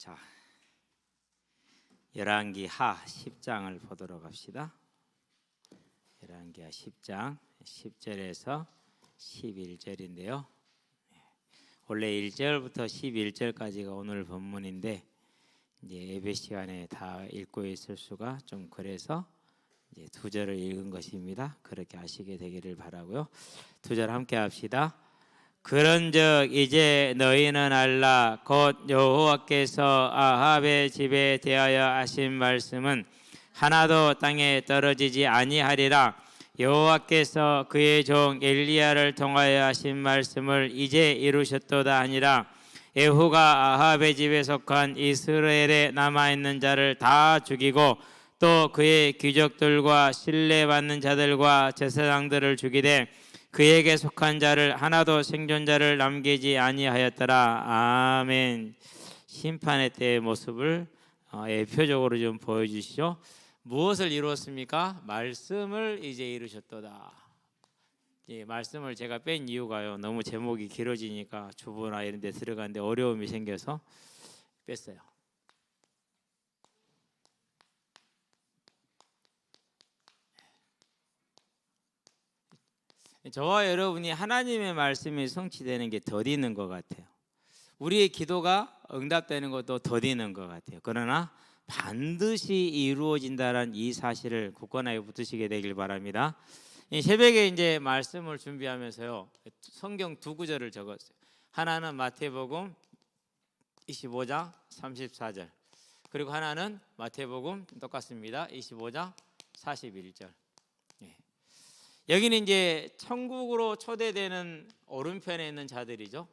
자, 열왕기하 10장을 보도록 합시다. 열왕기하 10장 10절에서 11절인데요. 원래 1절부터 11절까지가 오늘 본문인데 이제 예배 시간에 다 읽고 있을 수가 좀 그래서 이제 두 절을 읽은 것입니다. 그렇게 아시게 되기를 바라고요. 두 절 함께 합시다. 그런즉 이제 너희는 알라 곧 여호와께서 아합의 집에 대하여 하신 말씀은 하나도 땅에 떨어지지 아니하리라. 여호와께서 그의 종 엘리야를 통하여 하신 말씀을 이제 이루셨도다 하니라. 예후가 아합의 집에 속한 이스라엘에 남아있는 자를 다 죽이고 또 그의 귀족들과 신뢰받는 자들과 제사장들을 죽이되 그에게 속한 자를 하나도 생존자를 남기지 아니하였더라. 아멘. 심판의 때의 모습을 예표적으로 좀 보여주시죠. 무엇을 이루었습니까? 말씀을 이제 이루셨도다. 이 말씀을 제가 뺀 이유가요, 너무 제목이 길어지니까 주보나 이런 데 들어가는데 어려움이 생겨서 뺐어요. 저와 여러분이 하나님의 말씀이 성취되는 게 더디는 것 같아요. 우리의 기도가 응답되는 것도 더디는 것 같아요. 그러나 반드시 이루어진다는 이 사실을 굳건하게 붙드시게 되길 바랍니다. 새벽에 이제 말씀을 준비하면서요, 성경 두 구절을 적었어요. 하나는 마태복음 25장 34절, 그리고 하나는 마태복음 똑같습니다. 25장 41절. 여기는 이제 천국으로 초대되는 오른편에 있는 자들이죠.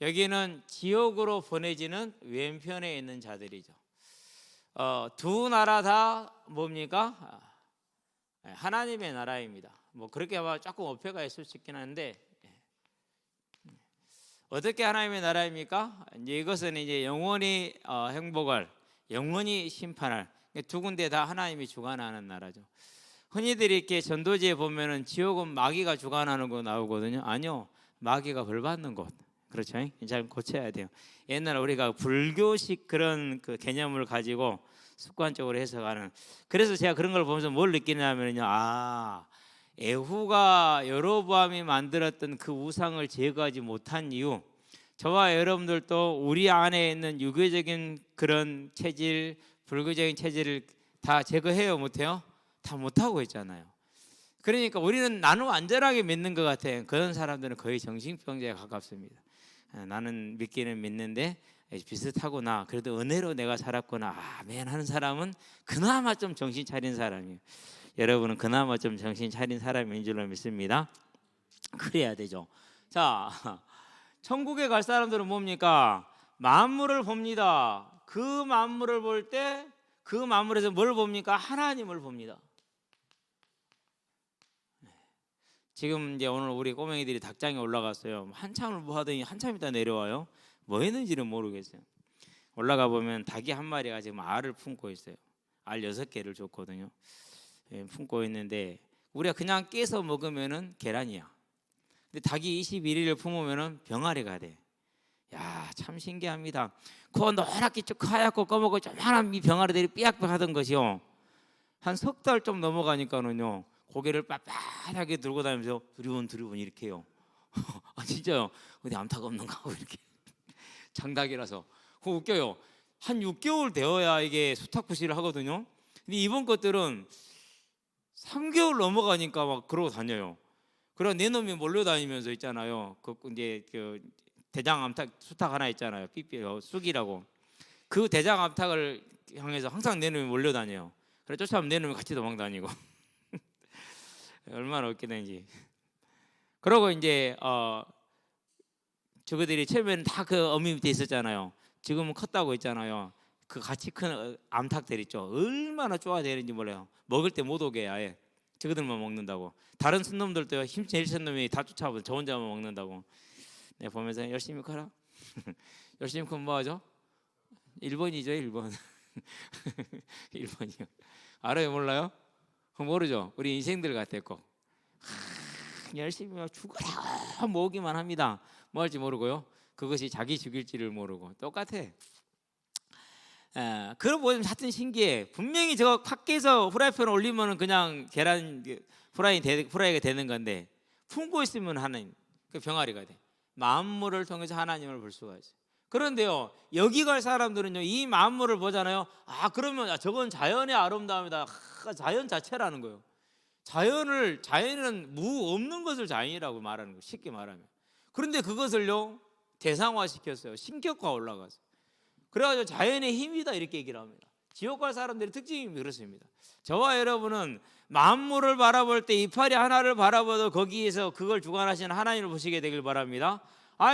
여기는 지옥으로 보내지는 왼편에 있는 자들이죠. 두 나라 다 뭡니까? 하나님의 나라입니다. 뭐 그렇게 아마 조금 어폐가 있을 수 있긴 한데, 어떻게 하나님의 나라입니까? 이제 이것은 이제 영원히 행복할, 영원히 심판할, 두 군데 다 하나님이 주관하는 나라죠. 흔히들 이렇게 전도지에 보면은 지옥은 마귀가 주관하는 거 나오거든요. 아니요, 마귀가 벌 받는 곳. 그렇죠? 잘 고쳐야 돼요. 옛날에 우리가 불교식 그런 그 개념을 가지고 습관적으로 해석하는. 그래서 제가 그런 걸 보면서 뭘 느끼냐면요, 에후가 여로보암이 만들었던 그 우상을 제거하지 못한 이유, 저와 여러분들도 우리 안에 있는 유교적인 그런 체질, 불교적인 체질을 다 제거해요, 못해요? 다 못하고 있잖아요. 그러니까 우리는 나는 완전하게 믿는 것 같아요. 그런 사람들은 거의 정신병자에 가깝습니다. 나는 믿기는 믿는데 비슷하구나, 그래도 은혜로 내가 살았구나, 아멘 하는 사람은 그나마 좀 정신 차린 사람이에요. 여러분은 그나마 좀 정신 차린 사람인 줄로 믿습니다. 그래야 되죠. 자, 천국에 갈 사람들은 뭡니까? 만물을 봅니다. 그 만물을 볼 때 그 만물에서 뭘 봅니까? 하나님을 봅니다. 지금 이제 오늘 우리 꼬맹이들이 닭장에 올라갔어요. 한참을 뭐 하더니 한참 있다 내려와요. 뭐 했는지는 모르겠어요. 올라가 보면 닭이 한 마리가 지금 알을 품고 있어요. 알 6개를 줬거든요. 품고 있는데 우리가 그냥 깨서 먹으면은 계란이야. 근데 닭이 21일을 품으면은 병아리가 돼. 야, 참 신기합니다. 그 노랗게 쭉 하얗고 검고 조그만한 이 병아리들이 삐약삐약하던 것이요, 한 석 달 좀 넘어가니까는요, 고개를 빳빳하게 들고 다니면서 두리번 이렇게 해요. 진짜요. 어디 암탉 없는가 하고 이렇게 장닭이라서. 그거 웃겨요. 한 6개월 되어야 이게 수탉부시를 하거든요. 근데 이번 것들은 3개월 넘어가니까 막 그러고 다녀요. 그리고 내 놈이 몰려다니면서 있잖아요. 그 이제 그 대장 암탉 수탉 하나 있잖아요. 삐삐 쑥이라고. 그 대장 암탉을 향해서 항상 내 놈이 몰려다녀요. 그래 쫓아오면 내 놈이 같이 도망다니고. 얼마나 웃기는지. 그러고 이제 저거들이 처음에는 다 그 어미 밑에 있었잖아요. 지금은 컸다고 있잖아요. 그 같이 큰 암탉들 있죠. 얼마나 좋아되는지 몰라요. 먹을 때 못 오게 아예 저거들만 먹는다고. 다른 순놈들도 힘 제일 센 놈이 다 쫓아오고 저 혼자만 먹는다고. 내가 보면서 열심히 커라. 열심히 크면 뭐하죠? 1번이죠, 1번. 1번이요. 알아요, 몰라요? 모르죠. 우리 인생들 같아 꼭. 열심히 죽어라 모으기만 합니다. 뭐 할지 모르고요. 그것이 자기 죽일지를 모르고 똑같아. 그걸 보면 하여튼 신기해. 분명히 저거 밖에서 후라이팬 올리면은 그냥 계란 프라이가 되는 건데 품고 있으면 하나님 그 병아리가 돼. 만물을 통해서 하나님을 볼 수가 있어요. 그런데요, 여기 갈 사람들은요, 이 만물을 보잖아요. 그러면 저건 자연의 아름다움이다. 자연 자체라는 거예요. 자연은 무 없는 것을 자연이라고 말하는 거예요. 쉽게 말하면. 그런데 그것을요 대상화시켰어요. 신격화 올라가서. 그래가지고 자연의 힘이다 이렇게 얘기를 합니다. 지옥 갈 사람들의 특징이 그렇습니다. 저와 여러분은 만물을 바라볼 때 이파리 하나를 바라봐도 거기에서 그걸 주관하시는 하나님을 보시게 되길 바랍니다.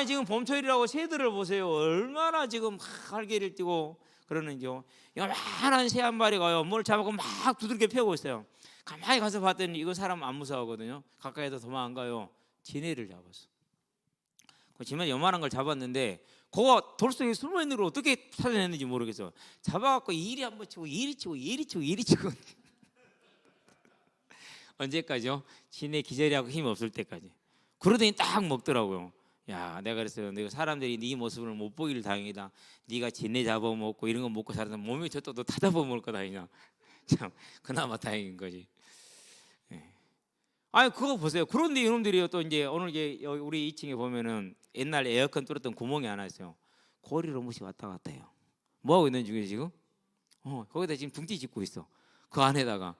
지금 봄철이라고 새들을 보세요. 얼마나 지금 활개를 띠고 그러는지요. 요만한 새 한 마리가요 뭘 잡고 막 두들겨 패고 있어요. 가만히 가서 봤더니 이거 사람 안 무서워하거든요. 가까이서 도망 안 가요. 지네를 잡았어. 지만 요만한 걸 잡았는데 그거 돌 속에 숨어있는 걸 어떻게 찾아냈는지 모르겠어. 잡아갖고 이리 한번 치고 이리 치고 이리 치고 이리 치고 언제까지요? 지네 기절이하고 힘 없을 때까지. 그러더니 딱 먹더라고요. 야, 내가 그랬어요. 내가 사람들이 네 모습을 못 보기를 다행이다. 네가 지네 잡아먹고 이런 거 먹고 살아서 몸이 저또 너 다 잡아먹을 거 다행이냐. 참 그나마 다행인 거지. 그거 보세요. 그런데 이놈들이요 또 이제 오늘 이제 우리 2층에 보면은 옛날 에어컨 뚫었던 구멍이 하나 있어요. 고리 로봇이 왔다 갔다 해요. 뭐 하고 있는 중이에요 지금? 거기다 지금 둥지 짓고 있어. 그 안에다가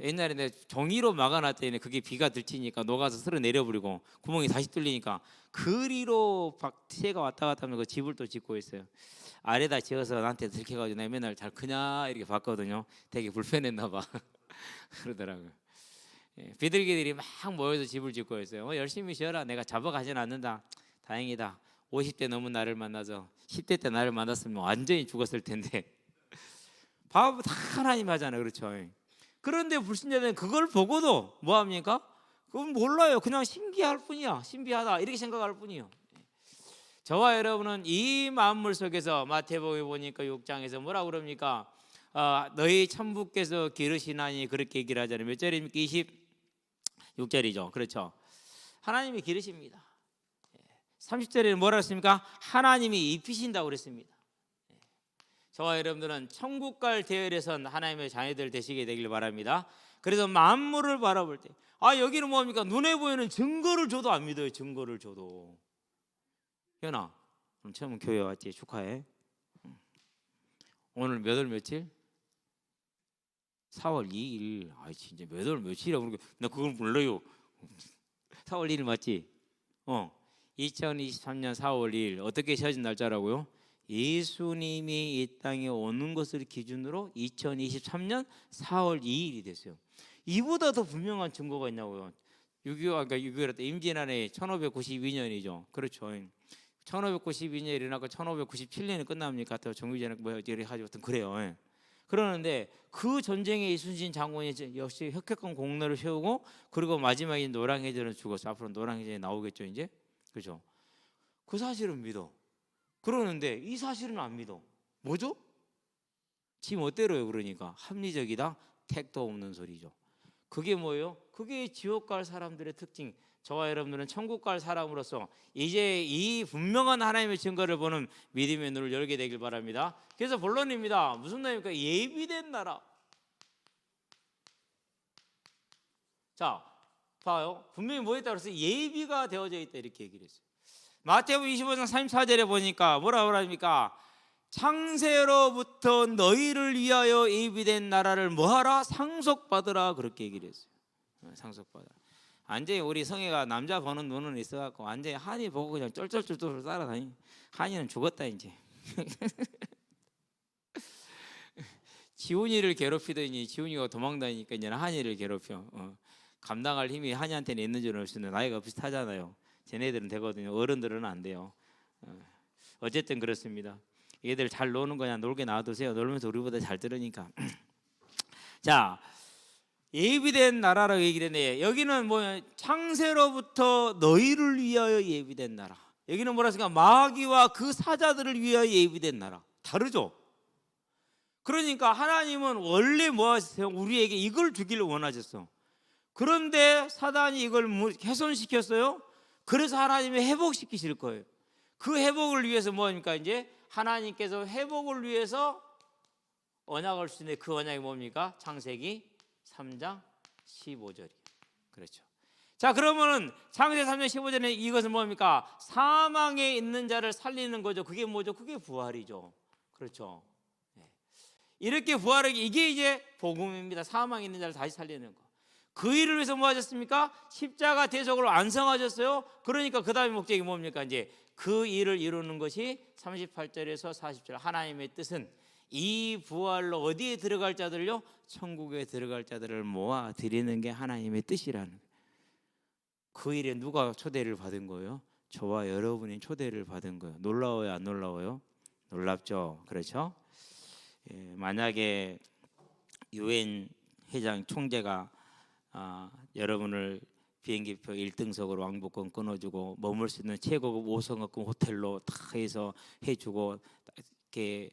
옛날에 내가 종이로 막아놨더니 그게 비가 들치니까 녹아서 쓸어 내려버리고 구멍이 다시 뚫리니까 그리로 새가 왔다 갔다 하면 그 집을 또 짓고 있어요. 아래다 지어서 나한테 들켜가지고 내가 맨날 잘 크냐 이렇게 봤거든요. 되게 불편했나 봐. 그러더라고요. 비둘기들이 막 모여서 집을 짓고 있어요. 열심히 지어라. 내가 잡아가진 않는다. 다행이다. 50대 넘은 나를 만나서 10대 때 나를 만났으면 완전히 죽었을 텐데. 밥 다 하나님 하잖아요. 그렇죠? 그런데 불신자들은 그걸 보고도 뭐합니까? 그건 몰라요. 그냥 신기할 뿐이야. 신비하다 이렇게 생각할 뿐이에요. 저와 여러분은 이 만물 속에서 마태복음에 보니까 6장에서 뭐라고 그럽니까? 너희 천부께서 기르시나니 그렇게 얘기를 하잖아요. 몇 절입니까? 26절이죠. 그렇죠. 하나님이 기르십니다. 30절에는 뭐라고 했습니까? 하나님이 입히신다고 그랬습니다. 저와 여러분들은 천국 갈 대열에선 하나님의 자녀들 되시게 되길 바랍니다. 그래서 만물을 바라볼 때 여기는 뭡니까? 눈에 보이는 증거를 줘도 안 믿어요. 증거를 줘도. 현아 그럼 처음 교회 왔지? 축하해. 오늘 몇 월 며칠? 4월 2일. 진짜 몇 월 며칠이라고 그러니까 나 그걸 몰라요. 4월 2일 맞지? 2023년 4월 2일 어떻게 세워진 날짜라고요? 예수님이 이 땅에 오는 것을 기준으로 2023년 4월 2일이 됐어요. 이보다 더 분명한 증거가 있냐고요. 6.25때 임진왜란이 1592년이죠. 그렇죠. 1592년에 일어나고 1597년에 끝납니까? 정유재는 뭐 어디 하여튼 그래요. 그러는데 그 전쟁에 이순신 장군이 역시 혁혁한 공로를 세우고 그리고 마지막에 노량해전을 죽었어. 앞으로 노량해전이 나오겠죠 이제. 그렇죠. 그 사실은 믿어. 그러는데 이 사실은 안 믿어. 뭐죠? 지 멋대로요. 그러니까 합리적이다. 택도 없는 소리죠. 그게 뭐예요? 그게 지옥 갈 사람들의 특징. 저와 여러분들은 천국 갈 사람으로서 이제 이 분명한 하나님의 증거를 보는 믿음의 눈을 열게 되길 바랍니다. 그래서 본론입니다. 무슨 말입니까? 예비된 나라. 자, 봐요. 분명히 뭐 했다고 그랬어요? 예비가 되어져 있다 이렇게 얘기를 했어요. 마태복음 25장 34절에 보니까 뭐라고 합니까? 창세로부터 너희를 위하여 예비된 나라를 뭐하라? 상속받으라 그렇게 얘기를 했어요. 상속받으라. 완전히 우리 성애가 남자 보는 눈은 있어갖고 완전히 한이 보고 그냥 쫄쫄쫄쫄 따라다니. 한이는 죽었다 이제. 지훈이를 괴롭히더니 지훈이가 도망다니니까 이제 한이를 괴롭혀. 감당할 힘이 한이한테는 있는 줄 알았는데 나이가 비슷하잖아요. 쟤네들은 되거든요. 어른들은 안 돼요. 어쨌든 그렇습니다. 얘들 잘 노는 거냐 놀게 놔두세요. 놀면서 우리보다 잘 들으니까. 자, 예비된 나라라고 얘기를 했는데 여기는 뭐 창세로부터 너희를 위하여 예비된 나라. 여기는 뭐라 했습니까? 마귀와 그 사자들을 위하여 예비된 나라. 다르죠? 그러니까 하나님은 원래 뭐 하세요? 우리에게 이걸 주기를 원하셨어. 그런데 사단이 이걸 훼손시켰어요. 그래서 하나님이 회복시키실 거예요. 그 회복을 위해서 뭐합니까? 이제 하나님께서 회복을 위해서 언약을 주는데 그 언약이 뭡니까? 창세기 3장 15절이에요. 그렇죠. 자, 그러면은 창세기 3장 15절에 이것은 뭡니까? 사망에 있는 자를 살리는 거죠. 그게 뭐죠? 그게 부활이죠. 그렇죠. 이렇게 부활하기, 이게 이제 복음입니다. 사망에 있는 자를 다시 살리는 거. 그 일을 위해서 뭐 하셨습니까? 십자가 대속을 완성하셨어요. 그러니까 그 다음에 목적이 뭡니까? 이제 그 일을 이루는 것이 38절에서 40절, 하나님의 뜻은 이 부활로 어디에 들어갈 자들요? 천국에 들어갈 자들을 모아 드리는 게 하나님의 뜻이라는 거예요. 그 일에 누가 초대를 받은 거예요? 저와 여러분이 초대를 받은 거예요. 놀라워요, 안 놀라워요? 놀랍죠. 그렇죠? 만약에 유엔 회장 총재가 여러분을 비행기표 1등석으로 왕복권 끊어주고 머물 수 있는 최고급 5성급 호텔로 다 해서 해주고, 이렇게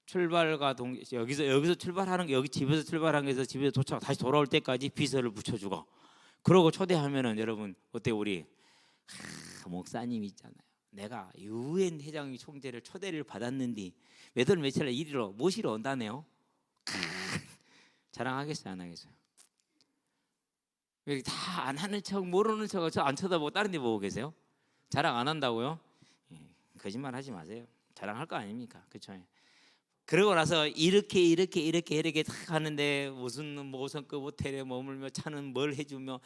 출발과 여기서 출발하는 게, 여기 집에서 출발한 게서 집에 도착 다시 돌아올 때까지 비서를 붙여주고, 그러고 초대하면은 여러분 어때? 우리 목사님 있잖아요. 내가 유엔 회장이 총재를 초대를 받았는데 몇월 며칠날 이리로 모시러 온다네요. 자랑하겠어요, 안 하겠어요? 왜 다 안 하는 척, 모르는 척, 저 안 쳐다보고 다른 데 보고 계세요? 자랑 안 한다고요? 거짓말 하지 마세요. 자랑할 거 아닙니까? 그렇죠? 그러고 나서 이렇게 딱 하는데 무슨 5성급 호텔에 머물며 차는 뭘 해주며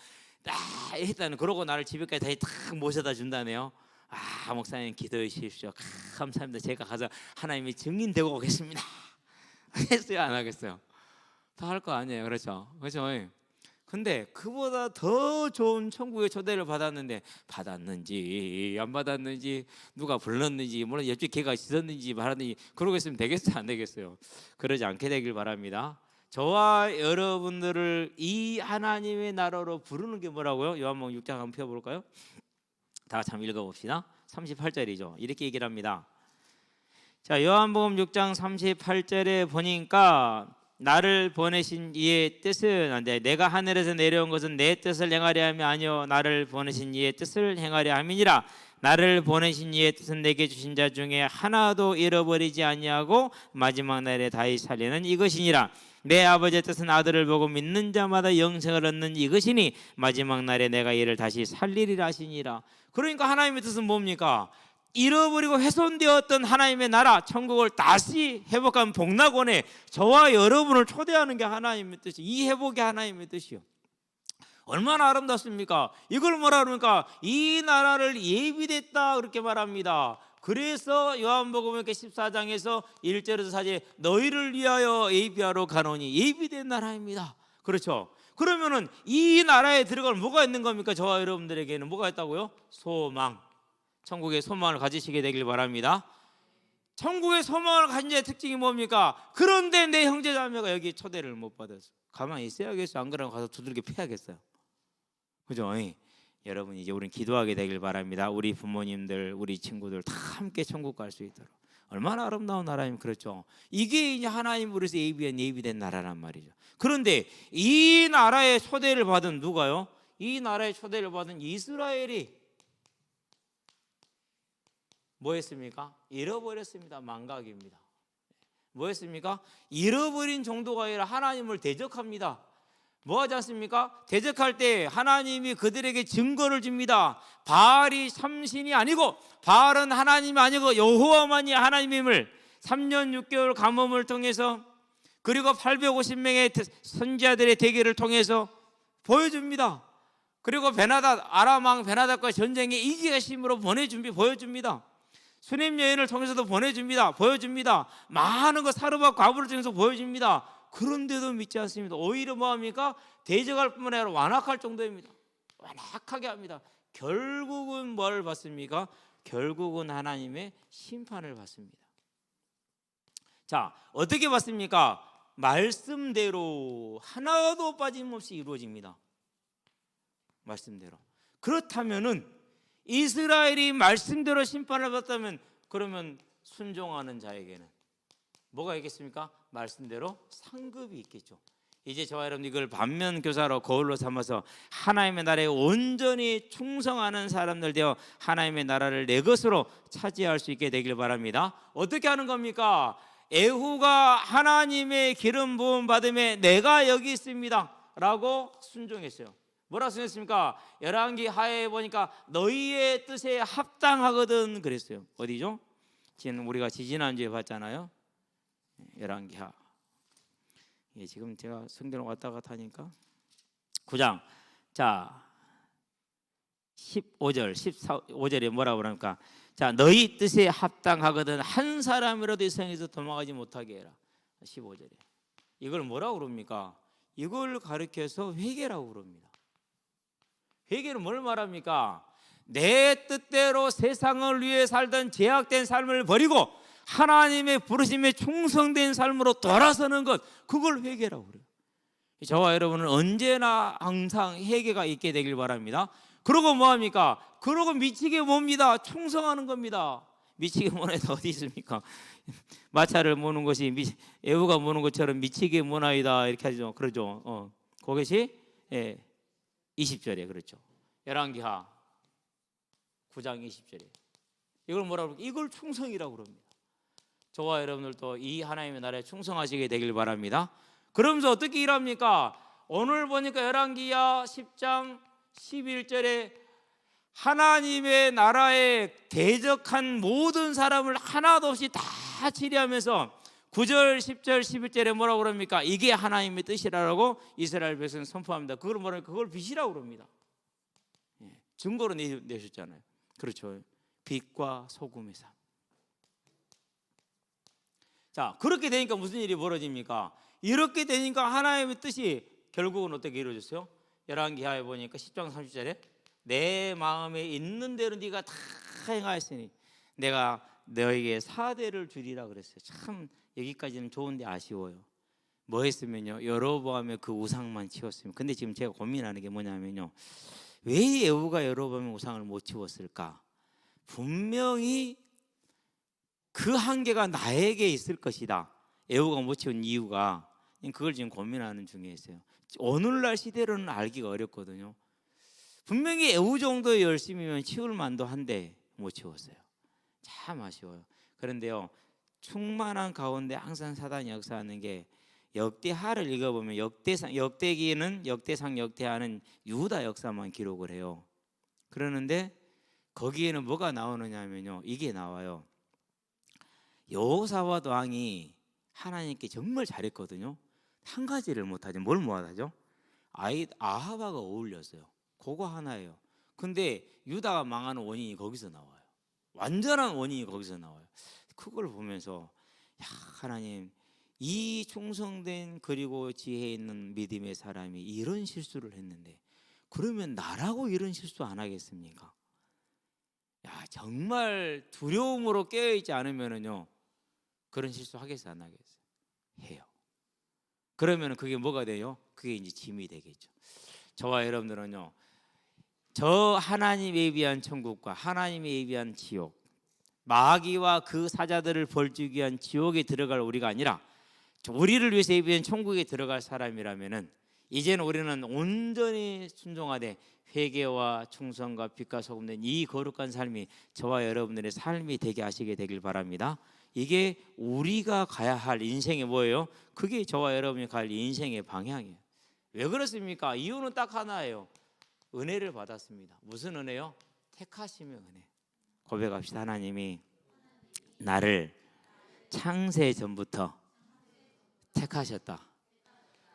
딱 했다는, 그러고 나를 집에까지 다시 탁 모셔다 준다네요. 목사님 기도해 주십시오. 감사합니다. 제가 가서 하나님의 증인 되고 오겠습니다. 했어요, 안 하겠어요? 다 할 거 아니에요. 그렇죠? 그렇죠? 근데 그보다 더 좋은 천국의 초대를 받았는지 안 받았는지, 누가 불렀는지, 물론 옆집 개가 있었는지 말았는지, 그러고 있으면 되겠어요, 안 되겠어요? 그러지 않게 되길 바랍니다. 저와 여러분들을 이 하나님의 나라로 부르는 게 뭐라고요? 요한복음 6장 한번 펴볼까요? 다 같이 한번 읽어봅시다. 38절이죠. 이렇게 얘기를 합니다. 자, 요한복음 6장 38절에 보니까 나를 보내신 이의 뜻은, 내가 하늘에서 내려온 것은 내 뜻을 행하려 함이 아니요 나를 보내신 이의 뜻을 행하려 함이니라. 나를 보내신 이의 뜻은 내게 주신 자 중에 하나도 잃어버리지 아니하고 마지막 날에 다시 살리는 이것이니라. 내 아버지의 뜻은 아들을 보고 믿는 자마다 영생을 얻는 이것이니 마지막 날에 내가 이를 다시 살리리라 하시니라. 그러니까 하나님의 뜻은 뭡니까? 잃어버리고 훼손되었던 하나님의 나라, 천국을 다시 회복한 복락원에 저와 여러분을 초대하는 게 하나님의 뜻이, 이 회복이 하나님의 뜻이요. 얼마나 아름답습니까? 이걸 뭐라 그럽니까? 이 나라를 예비됐다, 그렇게 말합니다. 그래서 요한복음 14장에서 1절에서 4절에 너희를 위하여 예비하러 가노니, 예비된 나라입니다. 그렇죠? 그러면은 이 나라에 들어갈 뭐가 있는 겁니까? 저와 여러분들에게는 뭐가 있다고요? 소망. 천국의 소망을 가지시게 되길 바랍니다. 천국의 소망을 가진 자의 특징이 뭡니까? 그런데 내 형제자매가 여기 초대를 못 받았어. 가만히 있어야겠어요. 안 그러면 가서 두들겨 패야겠어요. 그죠? 여러분, 이제 우리는 기도하게 되길 바랍니다. 우리 부모님들, 우리 친구들 다 함께 천국 갈 수 있도록. 얼마나 아름다운 나라입니까? 그렇죠? 이게 이제 하나님 우리에서 예비된 나라란 말이죠. 그런데 이 나라의 초대를 받은 누가요? 이 나라의 초대를 받은 이스라엘이 뭐 했습니까? 잃어버렸습니다. 망각입니다. 뭐 했습니까? 잃어버린 정도가 아니라 하나님을 대적합니다. 뭐 하지 않습니까? 대적할 때 하나님이 그들에게 증거를 줍니다. 바알이 참신이 아니고, 바알은 하나님이 아니고 여호와만이 하나님임을 3년 6개월 가뭄을 통해서, 그리고 850명의 선지자들의 대결을 통해서 보여줍니다. 그리고 아람 왕 베나닷과 전쟁에 이기의 힘으로 보여줍니다. 수님 여인을 통해서도 보여줍니다. 많은 거 사르밧 과부를 통해서 보여줍니다. 그런데도 믿지 않습니다. 오히려 뭐합니까? 대적할 뿐만 아니라 완악할 정도입니다. 완악하게 합니다. 결국은 뭘 받습니까? 결국은 하나님의 심판을 받습니다. 자, 어떻게 받습니까? 말씀대로 하나도 빠짐없이 이루어집니다. 말씀대로. 그렇다면은 이스라엘이 말씀대로 심판을 받았다면, 그러면 순종하는 자에게는 뭐가 있겠습니까? 말씀대로 상급이 있겠죠. 이제 저와 여러분 이걸 반면교사로 거울로 삼아서 하나님의 나라에 온전히 충성하는 사람들 되어 하나님의 나라를 내 것으로 차지할 수 있게 되길 바랍니다. 어떻게 하는 겁니까? 에후가 하나님의 기름 부음 받음에 내가 여기 있습니다 라고 순종했어요. 뭐라 순종했습니까? 열왕기 하에 보니까 너희의 뜻에 합당하거든 그랬어요. 어디죠? 지금 우리가 지지난주에 봤잖아요. 열왕기 하. 예, 지금 제가 성경을 왔다 갔다 하니까 9장 자 15절 15절에 뭐라고 그러니까 자 너희 뜻에 합당하거든 한 사람이라도 이 성에서 도망가지 못하게 해라. 15절에 이걸 뭐라고 그럽니까? 이걸 가르쳐서 회개라고 그럽니다. 회개는 뭘 말합니까? 내 뜻대로 세상을 위해 살던 제약된 삶을 버리고 하나님의 부르심에 충성된 삶으로 돌아서는 것, 그걸 회개라고 그래요. 저와 여러분은 언제나 항상 회개가 있게 되길 바랍니다. 그러고 뭐합니까? 그러고 미치게 뭡니다. 충성하는 겁니다. 미치게 모나이다 어디 있습니까? 마차를 모는 것이 애우가 모는 것처럼 미치게 모나이다 이렇게 하죠. 그러죠. 그것이 20절에 그렇죠. 열왕기하 9장 20절에 이걸 뭐라고 그럴까? 이걸 충성이라고 그럽니다. 저와 여러분들도 이 하나님의 나라에 충성하시게 되길 바랍니다. 그러면서 어떻게 일합니까? 오늘 보니까 열왕기하 10장 11절에 하나님의 나라에 대적한 모든 사람을 하나도 없이 다 치리하면서 9절, 10절, 11절에 뭐라고 그럽니까? 이게 하나님의 뜻이라고 이스라엘 백성은 선포합니다. 그걸 뭐라고 그걸 빛이라고 그럽니다. 증거로 내셨잖아요. 그렇죠. 빛과 소금의 삶. 자, 그렇게 되니까 무슨 일이 벌어집니까? 이렇게 되니까 하나님의 뜻이 결국은 어떻게 이루어졌어요? 열왕기하에 보니까 10장 30절에 내 마음에 있는 대로 네가 다 행하였으니 내가 너에게 사대를 주리라 그랬어요. 참 여기까지는 좋은데 아쉬워요. 뭐 했으면요, 여로보암의 그 우상만 치웠으면. 근데 지금 제가 고민하는 게 뭐냐면요, 왜 여호와가 여로보암의 우상을 못 치웠을까? 분명히 그 한계가 나에게 있을 것이다. 여호와가 못 치운 이유가, 그걸 지금 고민하는 중에 있어요. 오늘날 시대로는 알기가 어렵거든요. 분명히 애우 정도의 열심이면 치울 만도 한데 못 치웠어요. 참 아쉬워요. 그런데요, 충만한 가운데 항상 사단이 역사하는 게, 역대하를 읽어보면 역대기는 역대상 역대하는 유다 역사만 기록을 해요. 그러는데 거기에는 뭐가 나오느냐면요, 이게 나와요. 여호사밧 왕이 하나님께 정말 잘했거든요. 한 가지를 못하죠. 뭘 못하죠? 아하바가 어울렸어요. 그거 하나예요. 근데 유다가 망하는 원인이 거기서 나와요. 완전한 원인이 거기서 나와요. 그걸 보면서 야, 하나님, 이 충성된 그리고 지혜 있는 믿음의 사람이 이런 실수를 했는데 그러면 나라고 이런 실수 안 하겠습니까? 야, 정말 두려움으로 깨어있지 않으면은요, 그런 실수 하겠어요, 안 하겠어요? 해요. 그러면 그게 뭐가 돼요? 그게 이제 짐이 되겠죠. 저와 여러분들은요, 저 하나님에 비한 천국과 하나님에 비한 지옥, 마귀와 그 사자들을 벌주기 위한 지옥에 들어갈 우리가 아니라 우리를 위해서 예비한 천국에 들어갈 사람이라면은 이제는 우리는 온전히 순종하되 회개와 충성과 빛과 소금 된 이 거룩한 삶이 저와 여러분들의 삶이 되게 하시게 되길 바랍니다. 이게 우리가 가야 할 인생이 뭐예요? 그게 저와 여러분이 갈 인생의 방향이에요. 왜 그렇습니까? 이유는 딱 하나예요. 은혜를 받았습니다. 무슨 은혜요? 택하심의 은혜. 고백합시다. 하나님이 나를 창세 전부터 택하셨다.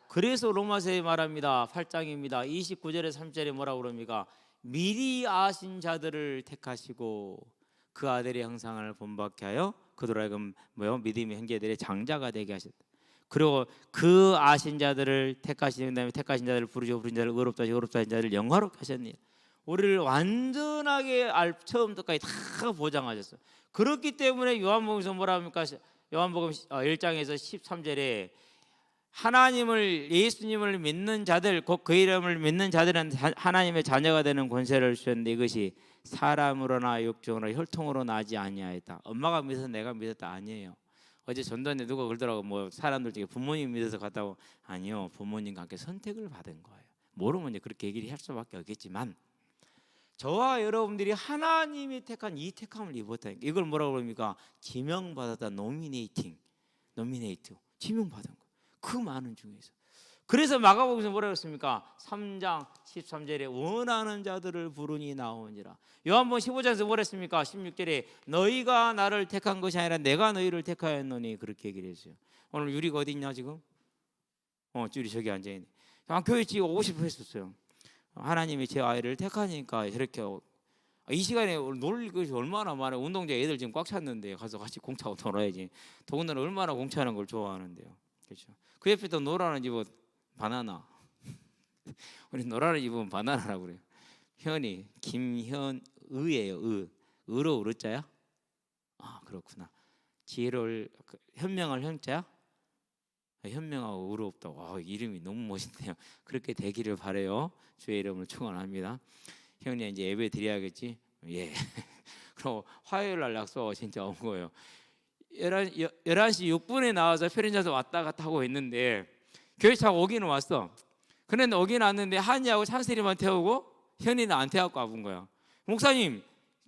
그래서 로마서에 말합니다. 8장입니다. 29절에 3절에 뭐라고 그럽니까? 미리 아신 자들을 택하시고 그 아들의 형상을 본받게 하여 그들로 하여금 믿음의 형제들의 장자가 되게 하셨다. 그리고 그 아신 자들을 택하신 다음에 택하신 자들을 부르시고 부르신 자를 의롭다 하시고 의롭다 하신 자를 영화롭게 하셨니. 우리를 완전하게 처음부터까지 다 보장하셨어요. 그렇기 때문에 요한복음에서 뭐라 합니까? 요한복음 1장에서 13절에 하나님을, 예수님을 믿는 자들, 곧 그 이름을 믿는 자들은 하나님의 자녀가 되는 권세를 주셨는데 이것이 사람으로나 육정으로 혈통으로 나지 아니하였다. 엄마가 믿어서 내가 믿었다 아니에요. 어제 전도하는데 누가 그러더라고, 뭐 사람들 중에 부모님 믿어서 갔다고. 아니요, 부모님과 함께 선택을 받은 거예요. 모르면 이제 그렇게 얘기를 할 수밖에 없겠지만 저와 여러분들이 하나님이 택한 이 택함을 입었다. 이걸 뭐라고 그럽니까? 지명받았다. 노미네이팅 노미네이트 지명받은 거예요. 그 많은 중에서. 그래서 마가복음에서 뭐라고 했습니까? 3장 13절에 원하는 자들을 부르니 나오니라. 요한복음 15장에서 뭐라 했습니까? 16절에 너희가 나를 택한 것이 아니라 내가 너희를 택하였노니 그렇게 얘기를 했어요. 오늘 유리가 어디 있냐 지금? 유리 저기 앉아있네. 교회 지금 오고 싶어 했었어요. 하나님이 제 아이를 택하니까 이렇게 이 시간에 놀 것이 얼마나 많아요. 운동장 애들 지금 꽉 찼는데 가서 같이 공차고 놀아야지. 더군다나 얼마나 공차는 걸 좋아하는데요. 그렇죠. 그 옆에 또 노라는 집은 바나나. 우리 노라는 집은 바나나라고 그래요. 현이 김현의예요. 의로 의자야? 아 그렇구나. 지혜를 현명할 현자야? 현명하고 의롭다고. 이름이 너무 멋있네요. 그렇게 되기를 바래요. 주의 이름을 축원합니다. 형님 이제 예배 드려야겠지? 예. 그럼 화요일 날 약속 진짜 온 거예요. 11시 6분에 나와서 편의점에서 왔다 갔다 하고 있는데 교회 차가 오기는 왔어. 그런데 오기는 왔는데 한이하고 찬슬이만 태우고 현이는 안 태워갖고 와본 거야. 목사님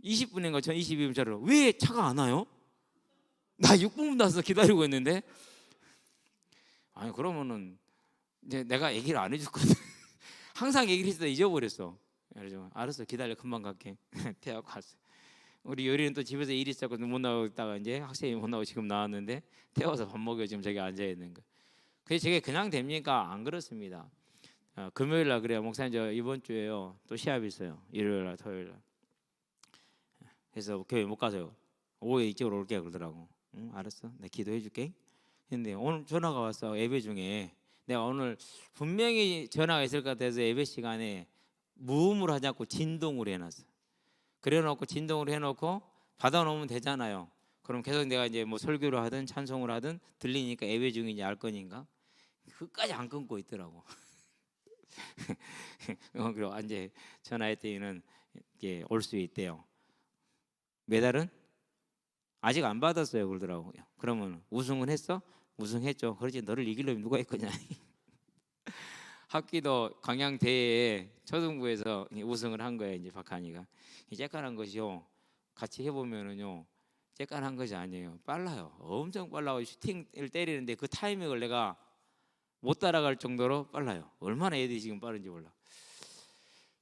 20분인가 전 22분짜리 왜 차가 안 와요? 나 6분 나서 기다리고 있는데. 아니 그러면은 이제 내가 얘기를 안 해줬거든. 항상 얘기를 했어 잊어버렸어. 그래서 알았어 기다려 금방 갈게. 태워갖고 갔어. 우리 요리는 또 집에서 일 있었고 못 나오다가 이제 학생이 못 나오고 지금 나왔는데 태워서 밥 먹여 지금 저기 앉아 있는 거. 그래서 저게 그냥 됩니까? 안 그렇습니다. 금요일 날 그래요. 목사님 저 이번 주에요 또 시합 있어요. 일요일 날 토요일 날. 그래서 교회 못 가서요. 오후에 이쪽으로 올게 그러더라고. 응 알았어 내가 기도해 줄게. 근데 오늘 전화가 왔어. 예배 중에 내가 오늘 분명히 전화가 있을 것 같아서 예배 시간에 무음으로 하지 않고 진동으로 해놨어. 그래놓고 진동으로 해놓고 받아놓으면 되잖아요. 그럼 계속 내가 이제 뭐 설교를 하든 찬송을 하든 들리니까 예배 중인지 알 거니까 그까지 안 끊고 있더라고. 그리고 이제 전화했더니는 올 수 있대요. 메달은 아직 안 받았어요 그러더라고요. 그러면 우승은 했어? 우승했죠. 그렇지 너를 이기려면 누가 했거냐. 학기도 광양대회에 초등부에서 우승을 한 거예요. 이제 박한이가 쬐깐한 것이요 같이 해보면은요 쬐깐한 것이 아니에요. 빨라요. 엄청 빨라요. 슈팅을 때리는데 그 타이밍을 내가 못 따라갈 정도로 빨라요. 얼마나 애들이 지금 빠른지 몰라.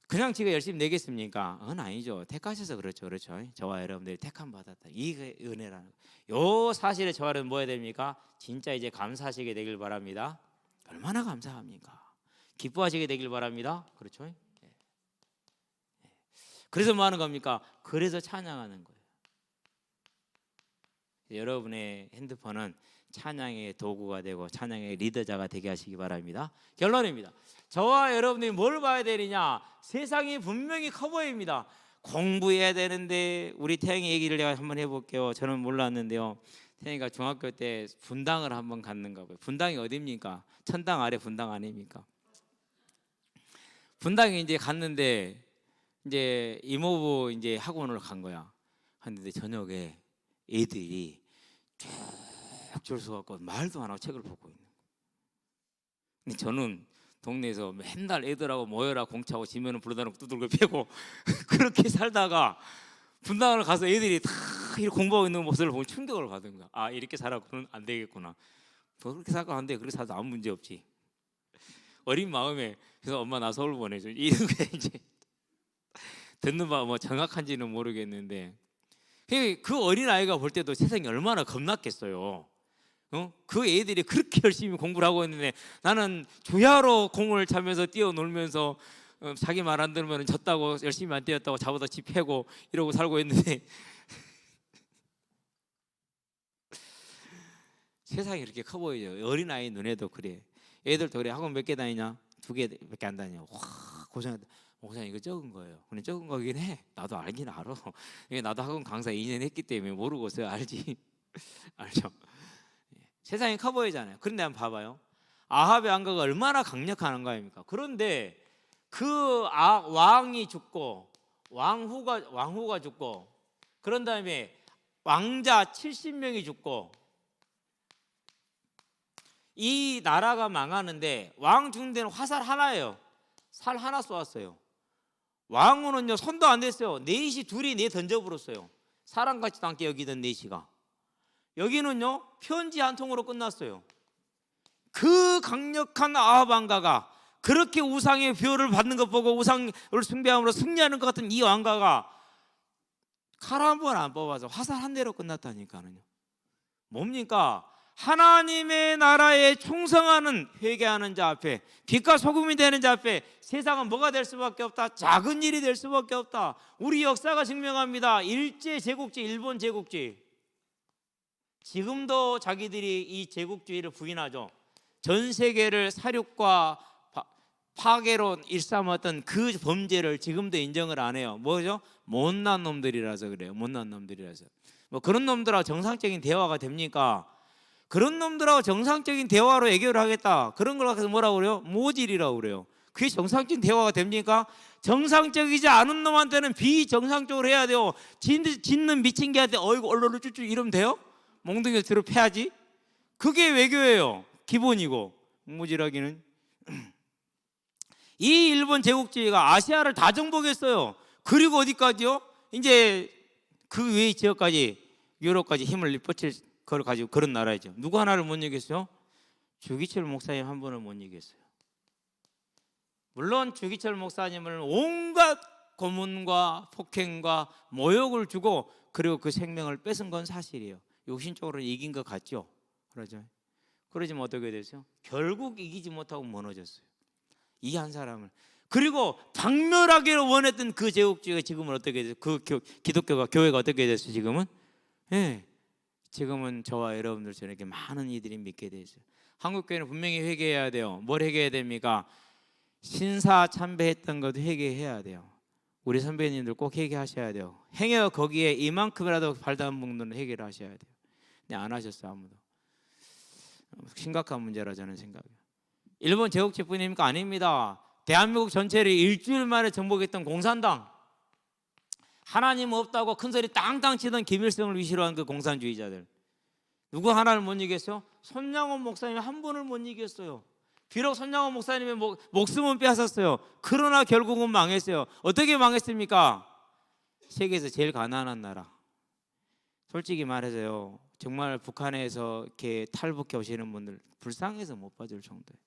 그냥 지가 열심히 내겠습니까? 그건 아니죠. 택하셔서 그렇죠. 저와 여러분들이 택함 받았다. 이 은혜라는 요 사실에 저와 여러분 뭐 해야 됩니까? 진짜 이제 감사하시게 되길 바랍니다. 얼마나 감사합니까? 기뻐하시게 되길 바랍니다. 그렇죠? 그래서 뭐 하는 겁니까? 그래서 찬양하는 거예요. 여러분의 핸드폰은 찬양의 도구가 되고 찬양의 리더자가 되게 하시기 바랍니다. 결론입니다. 저와 여러분들이 뭘 봐야 되느냐? 세상이 분명히 커 보입니다. 공부해야 되는데 우리 태영이 얘기를 내가 한번 해볼게요. 저는 몰랐는데요. 태영이가 중학교 때 분당을 한번 갔는가 봐요. 분당이 어디입니까? 천당 아래 분당 아닙니까? 분당에 이제 갔는데 이제 이모부 이제 학원을 간 거야. 갔는데 저녁에 애들이 쭉 줄 서갖고 말도 안 하고 책을 보고 있는 거야. 근데 저는 동네에서 맨날 애들하고 모여라 공차고 지면은 불러다 놓고 두들겨 패고 그렇게 살다가 분당을 가서 애들이 다 이렇게 공부하고 있는 모습을 보면 충격을 받은 거야. 아 이렇게 살아서는 안 되겠구나. 그렇게 살고 안 돼. 그렇게 살아도 아무 문제 없지. 어린 마음에 그래서 엄마 나 서울 보내줘. 이런 게 이제 듣는 바 뭐 정확한지는 모르겠는데 그 어린 아이가 볼 때도 세상이 얼마나 겁났겠어요. 그 애들이 그렇게 열심히 공부를 하고 있는데 나는 조야로 공을 차면서 뛰어놀면서 자기 말 안 들으면 졌다고 열심히 안 뛰었다고 자보다 지 패고 이러고 살고 있는데 세상이 이렇게 커 보이죠. 어린아이 눈에도 그래. 애들도 그래. 학원 몇 개 다니냐? 2개밖에 안 다녀. 와 고생했다. 목사님 이거 적은 거예요. 근데 적은 거긴 해. 나도 알긴 알아. 나도 학원 강사 2년 했기 때문에 모르고서 알지. 알죠? 세상이 커 보이잖아요. 그런데 한번 봐봐요. 아합의 왕가가 얼마나 강력한 거입니까? 그런데 그 왕이 죽고 왕후가 죽고 그런 다음에 왕자 70명이 죽고 이 나라가 망하는데 왕 죽는 데는 화살 하나예요. 살 하나 쏘았어요. 왕후는요 손도 안 댔어요. 넷이 둘이 내 던져버렸어요. 사람같지도 않게 여기던 넷이가. 여기는요 편지 한 통으로 끝났어요. 그 강력한 아합 왕가가 그렇게 우상의 뷰를 받는 것 보고 우상을 숭배함으로 승리하는 것 같은 이 왕가가 칼 한 번 안 뽑아서 화살 한 대로 끝났다니까요. 뭡니까? 하나님의 나라에 충성하는 회개하는 자 앞에, 빛과 소금이 되는 자 앞에 세상은 뭐가 될 수밖에 없다? 작은 일이 될 수밖에 없다. 우리 역사가 증명합니다. 일제 제국주의, 일본 제국주의. 지금도 자기들이 이 제국주의를 부인하죠. 전 세계를 사륙과 파괴로 일삼았던 그 범죄를 지금도 인정을 안 해요. 뭐죠? 못난 놈들이라서 그래요. 못난 놈들이라서. 뭐 그런 놈들하고 정상적인 대화가 됩니까? 그런 놈들하고 정상적인 대화로 해결을 하겠다, 그런 걸 갖고 뭐라고 그래요? 모질이라고 그래요. 그게 정상적인 대화가 됩니까? 정상적이지 않은 놈한테는 비정상적으로 해야 돼요. 짓는 미친 개한테 어이구 얼얼 쭈쭈 이러면 돼요? 몽둥이 뒤로 패야지. 그게 외교예요. 기본이고. 모질하기는. 이 일본 제국주의가 아시아를 다 정복했어요. 그리고 어디까지요? 이제 그 외의 지역까지, 유럽까지 힘을 뻗칠 그걸 가지고 그런 나라이죠. 누구 하나를 못 이겼어요? 주기철 목사님 한 분을 못 이겼어요. 물론 주기철 목사님을 온갖 고문과 폭행과 모욕을 주고 그리고 그 생명을 뺏은 건 사실이에요. 육신적으로 이긴 것 같죠. 그러죠. 그러지만 어떻게 됐어요? 결국 이기지 못하고 무너졌어요. 이 한 사람을. 그리고 박멸하기를 원했던 그 제국주의가 지금은 어떻게 됐어요? 그 기독교가, 교회가 어떻게 됐어요? 지금은? 예. 지금은 저와 여러분들처럼 이렇게 많은 이들이 믿게 돼 있어요. 한국교회는 분명히 회개해야 돼요. 뭘 회개해야 됩니까? 신사 참배했던 것도 회개해야 돼요. 우리 선배님들 꼭 회개하셔야 돼요. 행여 거기에 이만큼이라도 발닿은 분들은 회개를 하셔야 돼요. 근데 안 하셨어요, 아무도. 심각한 문제라 저는 생각해요. 일본 제국주의뿐입니까? 아닙니다. 대한민국 전체를 일주일 만에 정복했던 공산당, 하나님 없다고 큰소리 땅땅 치던 김일성을 위시로 한 그 공산주의자들, 누구 하나를 못 이겼어요? 손양원 목사님 한 분을 못 이겼어요. 비록 손양원 목사님의 목숨은 빼앗았어요. 그러나 결국은 망했어요. 어떻게 망했습니까? 세계에서 제일 가난한 나라. 솔직히 말해서요, 정말 북한에서 이렇게 탈북해 오시는 분들 불쌍해서 못 봐줄 정도예요.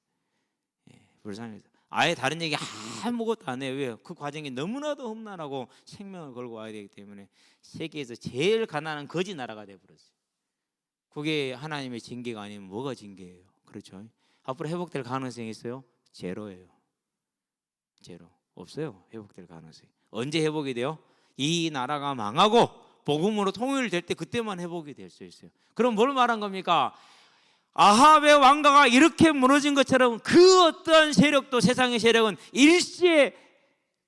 예, 불쌍해서. 아예 다른 얘기 아무것도 안 해요. 왜요? 그 과정이 너무나도 험난하고 생명을 걸고 와야 되기 때문에 세계에서 제일 가난한 거지 나라가 돼버렸어요. 그게 하나님의 징계가 아니면 뭐가 징계예요? 그렇죠? 앞으로 회복될 가능성이 있어요? 제로예요. 제로. 없어요. 회복될 가능성이. 언제 회복이 돼요? 이 나라가 망하고 복음으로 통일될 때 그때만 회복이 될 수 있어요. 그럼 뭘 말한 겁니까? 아합의 왕가가 이렇게 무너진 것처럼 그 어떠한 세력도, 세상의 세력은 일시에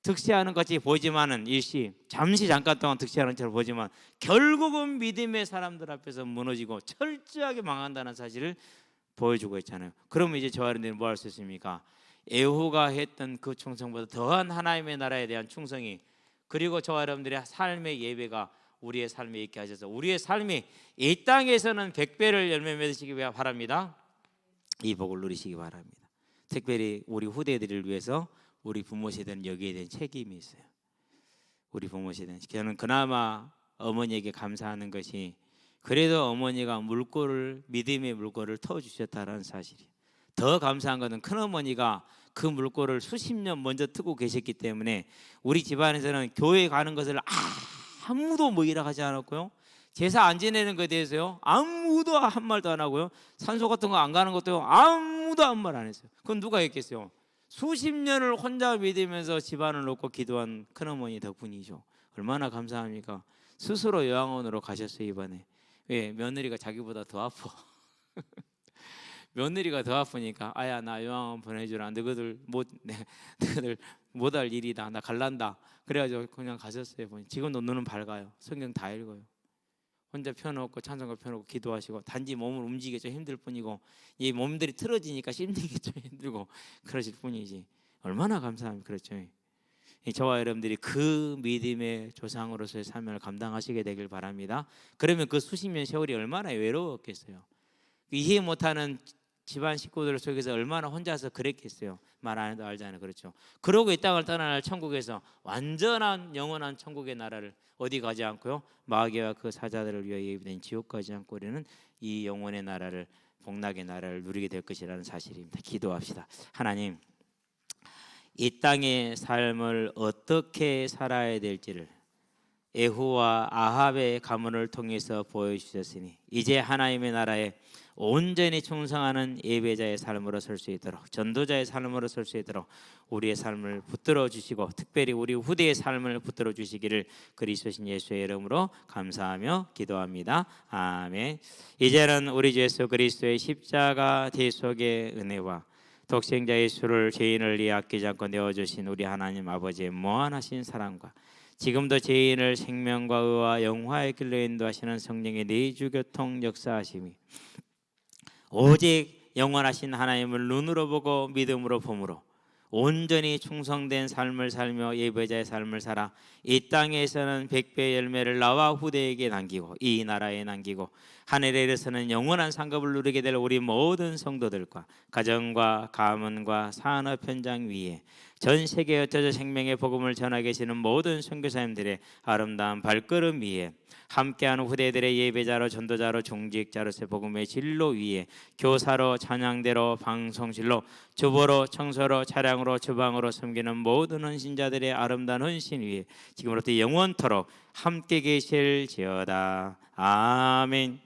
득세하는 것이 보이지만은, 일시 잠시 잠깐 동안 득세하는 것처럼 보이지만 결국은 믿음의 사람들 앞에서 무너지고 철저하게 망한다는 사실을 보여주고 있잖아요. 그러면 이제 저와 여러분들은 뭐 할 수 있습니까? 에후가 했던 그 충성보다 더한 하나님의 나라에 대한 충성이, 그리고 저와 여러분들의 삶의 예배가 우리의 삶에 있게 하셔서 우리의 삶이 이 땅에서는 100배를 열매 맺으시기 바랍니다. 이 복을 누리시기 바랍니다. 특별히 우리 후대들을 위해서 우리 부모 세대는 여기에 대한 책임이 있어요. 우리 부모 세대는. 저는 그나마 어머니에게 감사하는 것이, 그래도 어머니가 물꼬를, 믿음의 물꼬를 터주셨다는 사실이에요. 더 감사한 것은 큰어머니가 그 물꼬를 수십 년 먼저 트고 계셨기 때문에 우리 집안에서는 교회 가는 것을 아무도 뭐이라 하지 않았고요, 제사 안 지내는 것에 대해서요 아무도 한 말도 안 하고요, 산소 같은 거 안 가는 것도 아무도 아무 말 안 했어요. 그건 누가 했겠어요? 수십 년을 혼자 믿으면서 집안을 놓고 기도한 큰어머니 덕분이죠. 얼마나 감사합니까? 스스로 요양원으로 가셨어요 이번에. 왜? 며느리가 자기보다 더 아파. 며느리가 더 아프니까 아야 나 요양원 보내주라, 너희들 못 할 일이다, 나 갈란다. 그래가지고 그냥 가셨어요. 지금도 눈은 밝아요. 성경 다 읽어요. 혼자 펴놓고 찬송가 펴놓고 기도하시고, 단지 몸을 움직이기 좀 힘들 뿐이고, 이 몸들이 틀어지니까 씹는 게 좀 힘들고 그러실 뿐이지. 얼마나 감사합니까? 그렇죠. 저와 여러분들이 그 믿음의 조상으로서의 사명을 감당하시게 되길 바랍니다. 그러면 그 수십 년 세월이 얼마나 외로웠겠어요. 이해 못하는 집안 식구들 속에서 얼마나 혼자서 그랬겠어요. 말 안 해도 알잖아요. 그렇죠. 그러고 이 땅을 떠나날 천국에서 완전한 영원한 천국의 나라를 어디 가지 않고요, 마귀와 그 사자들을 위하여 예비된 지옥 가지 않고 우리는 이 영원의 나라를, 복락의 나라를 누리게 될 것이라는 사실입니다. 기도합시다. 하나님, 이 땅의 삶을 어떻게 살아야 될지를 에후와 아합의 가문을 통해서 보여주셨으니 이제 하나님의 나라에 온전히 충성하는 예배자의 삶으로 설 수 있도록, 전도자의 삶으로 설 수 있도록 우리의 삶을 붙들어 주시고 특별히 우리 후대의 삶을 붙들어 주시기를 그리스도신 예수의 이름으로 감사하며 기도합니다. 아멘. 이제는 우리 주 예수 그리스도의 십자가 대속의 은혜와 독생자 예수를 죄인을 위해 아끼지 않고 내어주신 우리 하나님 아버지의 무한하신 사랑과 지금도 죄인을 생명과 의와 영화의 길로 인도하시는 성령의 내주교통 역사하심이 오직 영원하신 하나님을 눈으로 보고 믿음으로 봄으로 온전히 충성된 삶을 살며 예배자의 삶을 살아 이 땅에서는 백배의 열매를 나와 후대에게 남기고 이 나라에 남기고 하늘에 이르서는 영원한 상급을 누리게 될 우리 모든 성도들과 가정과 가문과 산업 현장 위에 전 세계에 흩어져 생명의 복음을 전하게 계시는 모든 선교사님들의 아름다운 발걸음 위에 함께하는 후대들의 예배자로 전도자로 종직자로서 복음의 진로 위에 교사로 찬양대로 방송실로 주보로 청소로 차량으로 주방으로 섬기는 모든 헌신자들의 아름다운 헌신 위에 지금부터 영원토록 함께 계실지어다. 아멘.